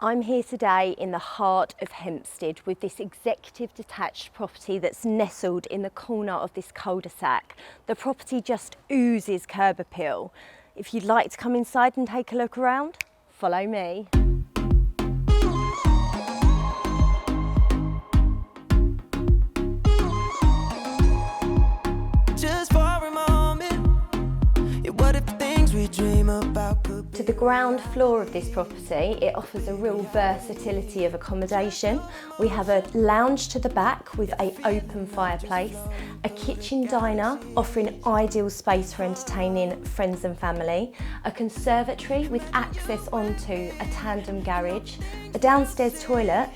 I'm here today in the heart of Hempstead with this executive detached property that's nestled in the corner of this cul-de-sac. The property just oozes curb appeal. If you'd like to come inside and take a look around, follow me. Just for a moment, what if things we dream about could be? To the ground floor of this property, it offers a real versatility of accommodation. We have a lounge to the back with an open fireplace, a kitchen diner offering ideal space for entertaining friends and family, a conservatory with access onto a tandem garage, a downstairs toilet,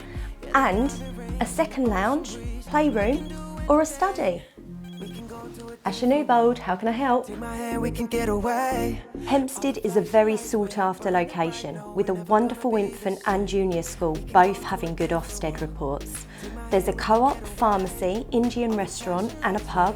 and a second lounge, playroom, or a study. Asha Newbold, how can I help? Hempstead is a very sought after location with a wonderful infant and junior school, both having good Ofsted reports. There's a co-op, pharmacy, Indian restaurant and a pub,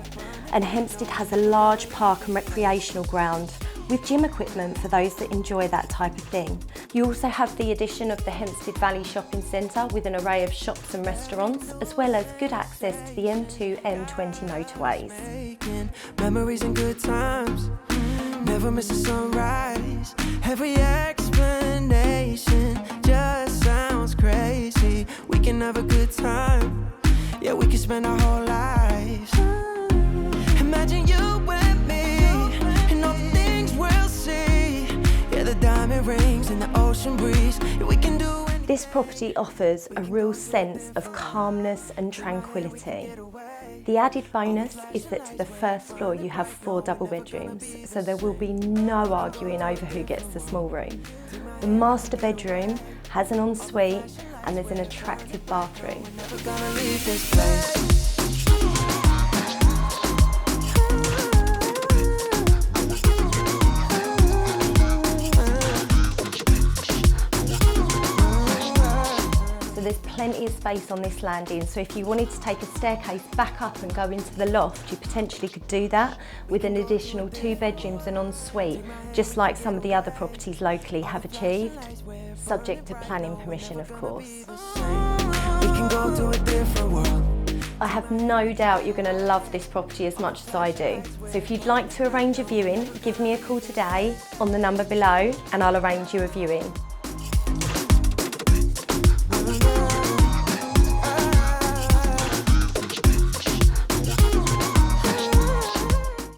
and Hempstead has a large park and recreational ground with gym equipment for those that enjoy that type of thing. You also have the addition of the Hempstead Valley Shopping Centre with an array of shops and restaurants, as well as good access to the M2, M20 motorways. Memories and good times, never miss a sunrise. Every explanation just sounds crazy. We can have a good time, yeah, we can spend our whole lives. Imagine you and me, and all the things we'll see. Yeah, the diamond rings and the ocean breeze, yeah, we can do it. This property offers a real sense of calmness and tranquility. The added bonus is that to the first floor you have 4 double bedrooms, so there will be no arguing over who gets the small room. The master bedroom has an ensuite and there's an attractive bathroom. Never gonna leave this place. There's plenty of space on this landing, so if you wanted to take a staircase back up and go into the loft, you potentially could do that with an additional 2 bedrooms and ensuite, just like some of the other properties locally have achieved, subject to planning permission, of course. We can go to a different world. I have no doubt you're going to love this property as much as I do. So if you'd like to arrange a viewing, give me a call today on the number below and I'll arrange you a viewing.